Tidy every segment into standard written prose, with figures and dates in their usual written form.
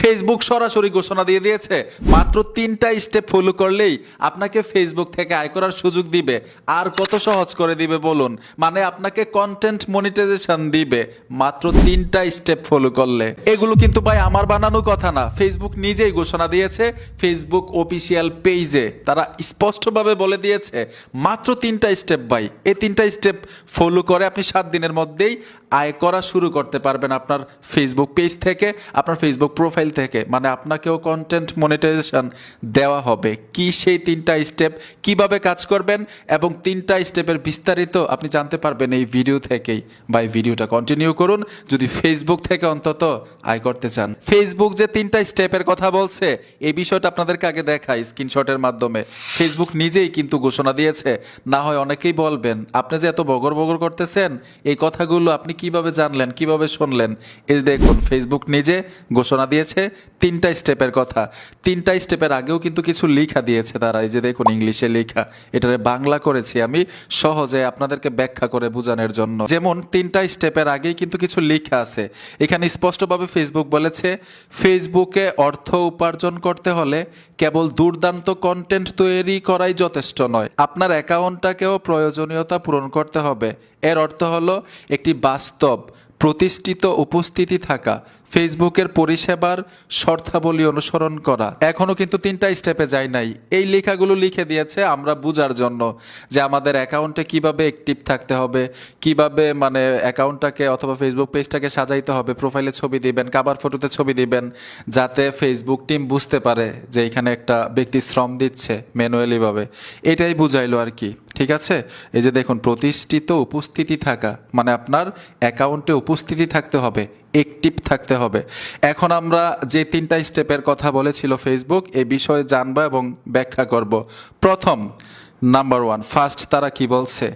Facebook সরাসরি ঘোষণা দিয়ে দিয়েছে মাত্র 3টা স্টেপ ফলো করলেই আপনাকে ফেসবুক থেকে আয় করার সুযোগ দিবে। আর কত সহজ করে দিবে বলুন, মানে আপনাকে কন্টেন্ট মনিটাইজেশন দিবে মাত্র 3টা স্টেপ ফলো করলে। এগুলো কিন্তু ভাই আমার বানানো কথা না, ফেসবুক নিজেই ঘোষণা দিয়েছে ফেসবুক অফিসিয়াল পেজে, তারা স্পষ্টভাবে বলে দিয়েছে মাত্র 3টা স্টেপ ভাই। এই 3টা স্টেপ ফলো করে আপনি 7 দিনের মধ্যেই আয় করা শুরু করতে পারবেন আপনার ফেসবুক পেজ থেকে, আপনার ফেসবুক প্রোফাইল থেকে, মানে আপনাকেও কন্টেন্ট মনিটাইজেশন দেওয়া হবে। কি সেই 3টা স্টেপ, কিভাবে কাজ করবেন এবং 3টা স্টেপের বিস্তারিত আপনি জানতে পারবেন এই ভিডিও থেকেই। ভাই ভিডিওটা কন্টিনিউ করুন যদি ফেসবুক থেকে অন্তত আয় করতে চান। ফেসবুক যে 3টা স্টেপের কথা বলছে এই বিষয়টা আপনাদেরকে আগে দেখাই স্ক্রিনশটের মাধ্যমে। ফেসবুক নিজেই কিন্তু ঘোষণা দিয়েছে, না হয় অনেকেই বলবেন আপনি যে এত বগর বগর করতেছেন এই কথাগুলো আপনি কিভাবে জানলেন, কিভাবে শুনলেন। এই দেখুন ফেসবুক নিজে ঘোষণা দিয়েছে 3টা স্টেপের কথা। 3টা স্টেপের আগেও কিন্তু কিছু লেখা দিয়েছে তারা, এই যে দেখুন ইংলিশে লেখা, এটারে বাংলা করেছি আমি সহজে আপনাদেরকে ব্যাখ্যা করে বোঝানোর জন্য। যেমন 3টা স্টেপের আগেই কিন্তু কিছু লেখা আছে, এখানে স্পষ্টভাবে ফেসবুক বলেছে ফেসবুকে অর্থ উপার্জন করতে হলে কেবল দুর্দান্ত কন্টেন্ট তৈরি করাই যথেষ্ট নয়, আপনার অ্যাকাউন্টটাকেও প্রয়োজনীয়তা পূরণ করতে হবে। এর অর্থ হলো একটি বাস্তব প্রতিষ্ঠিত উপস্থিতি থাকা, ফেসবুকের পরিষেবার শর্তাবলী অনুসরণ করা। এখনো কিন্তু 3টা স্টেপে যায় নাই, এই লেখাগুলো লিখে দিয়েছে আমরা বুঝার জন্য যে আমাদের অ্যাকাউন্টে কিভাবে অ্যাক্টিভ থাকতে হবে, কিভাবে মানে অ্যাকাউন্টটাকে অথবা ফেসবুক পেজটাকে সাজাইতে হবে। প্রোফাইলে ছবি দিবেন, কাভার ফটোতে ছবি দিবেন, যাতে ফেসবুক টিম বুঝতে পারে যে এখানে একটা ব্যক্তি শ্রম দিচ্ছে ম্যানুয়ালিভাবে। এটাই বুঝাইলো আর কি, ঠিক আছে। এই যে দেখুন প্রতিষ্ঠিত উপস্থিতি থাকা, মানে আপনার অ্যাকাউন্টে উপস্থিতি থাকতে হবে, অ্যাক্টিভ থাকতে হবে। এখন আমরা যে 3টা স্টেপের কথা বলেছিল ফেসবুক, এই বিষয়ে জানবো এবং ব্যাখ্যা করব। প্রথম নাম্বার 1, ফার্স্ট তারা কি বলছে,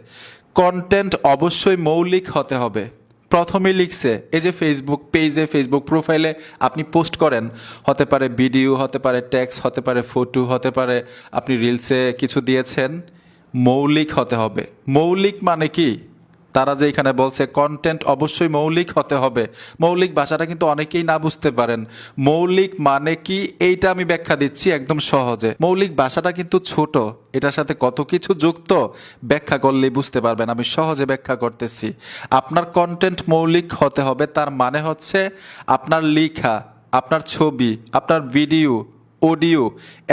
কন্টেন্ট অবশ্যই মৌলিক হতে হবে। প্রথমেই লিখছে এই যে ফেসবুক পেজে, ফেসবুক প্রোফাইলে আপনি পোস্ট করেন, হতে পারে ভিডিও, হতে পারে টেক্সট, হতে পারে ফটো, হতে পারে আপনি রিলসে কিছু দিয়েছেন, মৌলিক হতে হবে। মৌলিক মানে কি, তারা যে এখানে বলছে কন্টেন্ট অবশ্যই মৌলিক হতে হবে, মৌলিক ভাষাটা কিন্তু অনেকেই না বুঝতে পারেন। মৌলিক মানে কি এইটা আমি ব্যাখ্যা দিচ্ছি একদম সহজে। মৌলিক ভাষাটা কিন্তু ছোট, এটার সাথে কত কিছু যুক্ত, ব্যাখ্যা করলেই বুঝতে পারবেন। আমি সহজে ব্যাখ্যা করতেছি। আপনার কন্টেন্ট মৌলিক হতে হবে, তার মানে হচ্ছে আপনার লেখা, আপনার ছবি, আপনার ভিডিও, অডিও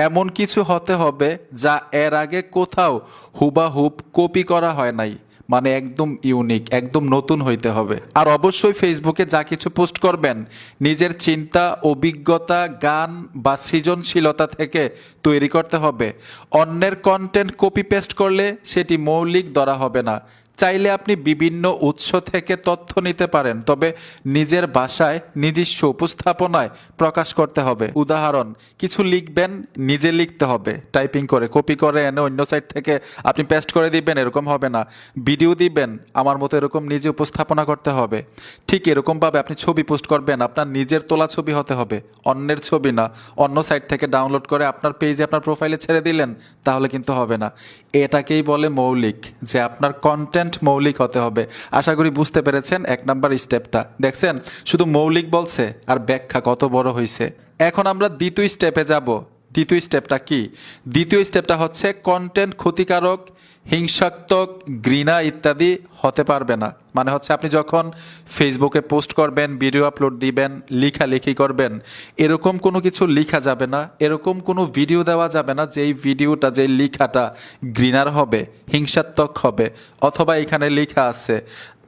এমন কিছু হতে হবে যা এর আগে কোথাও হুবাহুব কপি করা হয় নাই, মানে একদম ইউনিক, একদম নতুন হইতে হবে। আর অবশ্যই ফেসবুকে যা কিছু পোস্ট করবেন নিজের চিন্তা, অভিজ্ঞতা, গান বা সৃজনশীলতা থেকে তৈরি করতে হবে। অন্যের কন্টেন্ট কপি পেস্ট করলে সেটি মৌলিক ধরা হবে না। চাইলে আপনি বিভিন্ন উৎস থেকে তথ্য নিতে পারেন, তবে নিজের ভাষায় নিজস্ব উপস্থাপনায় প্রকাশ করতে হবে। উদাহরণ, কিছু লিখবেন নিজে লিখতে হবে, টাইপিং করে, কপি করে এনে অন্য সাইট থেকে আপনি পেস্ট করে দিবেন, এরকম হবে না। ভিডিও দিবেন আমার মতো এরকম নিজে উপস্থাপনা করতে হবে। ঠিক এরকমভাবে আপনি ছবি পোস্ট করবেন, আপনার নিজের তোলা ছবি হতে হবে, অন্যের ছবি না। অন্য সাইট থেকে ডাউনলোড করে আপনার পেজে, আপনার প্রোফাইলে ছেড়ে দিলেন, তাহলে কিন্তু হবে না। এটাকেই বলে মৌলিক, যে আপনার কন্টেন্ট মৌলিক হতে হবে। আশা করি বুঝতে পেরেছেন 1 নাম্বার স্টেপটা। দেখছেন শুধু মৌলিক বলছে আর ব্যাখ্যা কত বড় হয়েছে। এখন আমরা দ্বিতীয় স্টেপে যাব। দ্বিতীয় স্টেপটা কি? দ্বিতীয় স্টেপটা হচ্ছে কন্টেন্ট ক্ষতিকারক, হিংসাত্মক, ঘৃণা ইত্যাদি হতে পারবে না। মানে হচ্ছে আপনি যখন ফেসবুকে পোস্ট করবেন, ভিডিও আপলোড দিবেন, লেখালেখি করবেন, এরকম কোনো কিছু লেখা যাবে না, এরকম কোনো ভিডিও দেওয়া যাবে না যেই ভিডিওটা, যেই লেখাটা ঘৃণার হবে, হিংসাত্মক হবে, অথবা এখানে লেখা আছে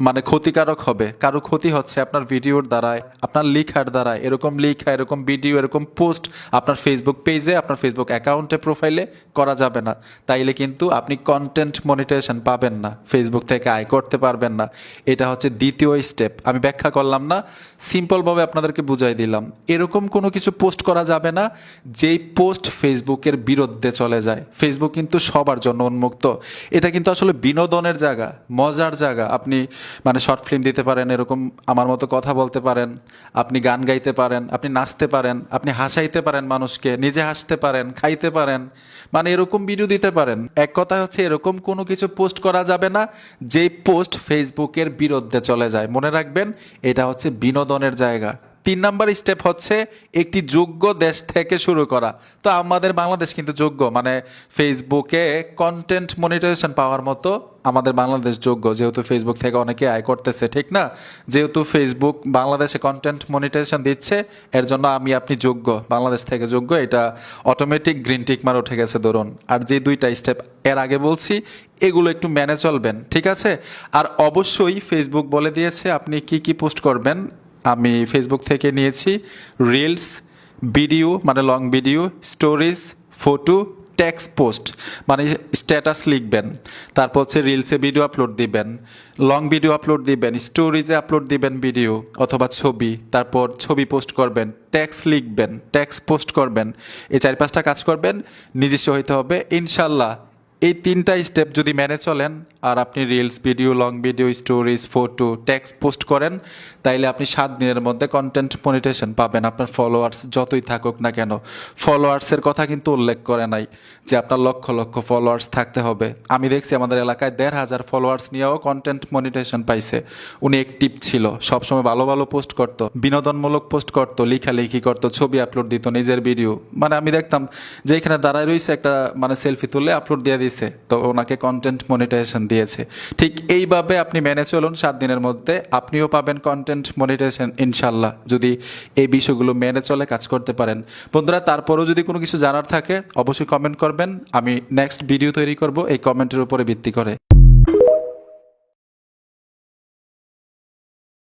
মানে ক্ষতিকারক হবে, কারো ক্ষতি হচ্ছে আপনার ভিডিওর দ্বারায়, আপনার লেখার দ্বারা। এরকম লেখা, এরকম ভিডিও, এরকম পোস্ট আপনার ফেসবুক পেজে, আপনার ফেসবুক অ্যাকাউন্টে, প্রোফাইলে করা যাবে না। তাইলে কিন্তু আপনি কন্টেন্ট মনিটাইজেশন পাবেন না, ফেসবুক থেকে আয় করতে পারবেন না। এটা হচ্ছে দ্বিতীয় স্টেপ। আমি ব্যাখ্যা করলাম না, সিম্পলভাবে আপনাদেরকে বুঝাই দিলাম। এরকম কোনো কিছু পোস্ট করা যাবে না যেই পোস্ট ফেসবুকের বিরুদ্ধে চলে যায়। ফেসবুক কিন্তু সবার জন্য উন্মুক্ত, এটা কিন্তু আসলে বিনোদনের জায়গা, মজার জায়গা। আপনি মানে শর্ট ফিল্ম দিতে পারেন, এরকম আমার মতো কথা বলতে পারেন, আপনি গান গাইতে পারেন, আপনি নাচতে পারেন, আপনি হাসাইতে পারেন মানুষকে, নিজে হাসতে পারেন, খাইতে পারেন, মানে এরকম ভিডিও দিতে পারেন। এক কথা হচ্ছে এরকম কোনো কিছু পোস্ট করা যাবে না যেই পোস্ট ফেসবুকের বিরুদ্ধে চলে যায়। মনে রাখবেন এটা হচ্ছে বিনোদনের জায়গা। 3 নাম্বার স্টেপ হচ্ছে একটি যোগ্য দেশ থেকে শুরু করা। তো আমাদের বাংলাদেশ কিন্তু যোগ্য, মানে ফেসবুকে কন্টেন্ট মনিটাইজেশন পাওয়ার মতো আমাদের বাংলাদেশ যোগ্য, যেহেতু ফেসবুক থেকে অনেকে আয় করতেছে, ঠিক না? যেহেতু ফেসবুক বাংলাদেশে কন্টেন্ট মনিটাইজেশন দিচ্ছে, এর জন্য আমি আপনি যোগ্য, বাংলাদেশ থেকে যোগ্য, এটা অটোমেটিক গ্রিন টিক মার উঠে গেছে ধরুন। আর যে 2টা স্টেপ এর আগে বলছি এগুলো একটু মেনে চলবেন, ঠিক আছে? আর অবশ্যই ফেসবুক বলে দিয়েছে আপনি কি কি পোস্ট করবেন। আমি ফেসবুক থেকে নিয়েছি রিলস, ভিডিও মানে long video, stories, photo, text post মানে স্ট্যাটাস লিখবেন, তারপর হচ্ছে রিলসে ভিডিও আপলোড দিবেন, লং ভিডিও আপলোড দিবেন, স্টোরিজে আপলোড দিবেন ভিডিও অথবা ছবি, তারপর ছবি পোস্ট করবেন, টেক্সট লিখবেন, টেক্সট পোস্ট করবেন। এই 4-5টা কাজ করবেন, নিজস্ব হইতে হবে ইনশাল্লাহ। এই 3টা স্টেপ যদি মেনে চলেন আর আপনি reels, video, long video, stories, photo, text post করেন, তাইলে আপনি 7 দিনের মধ্যে কন্টেন্ট মনিটাইজেশন পাবেন। আপনার ফলোয়ার্স যতই থাকুক না কেন, ফলোয়ার্সের কথা কিন্তু উল্লেখ করে নাই যে আপনার লক্ষ লক্ষ ফলোয়ার্স থাকতে হবে। আমি দেখছি আমাদের এলাকায় 1,500 ফলোয়ার্স নিয়েও কন্টেন্ট মনিটাইজেশন পাইছে। উনি অ্যাক্টিভ ছিল, সবসময় ভালো ভালো পোস্ট করতো, বিনোদনমূলক পোস্ট করতো, লেখালেখি করতো, ছবি আপলোড দিত, নিজের ভিডিও। মানে আমি দেখতাম যে এখানে দাঁড়ায় রয়েছে একটা মানে সেলফি তুলে আপলোড দিয়ে দিছে, তো ওনাকে কন্টেন্ট মনিটাইজেশন দিয়েছে। ঠিক এইভাবে আপনি মেনে চলুন, 7 দিনের মধ্যে আপনিও পাবেন কন্টেন্ট মনিটাইজেশন ইনশাল্লাহ, যদি এই বিষয়গুলো মেনে চলে কাজ করতে পারেন। বন্ধুরা, তারপরেও যদি কোনো কিছু জানার থাকে অবশ্যই কমেন্ট করবেন, আমি নেক্সট ভিডিও তৈরি করব এই কমেন্টের উপরে ভিত্তি করে।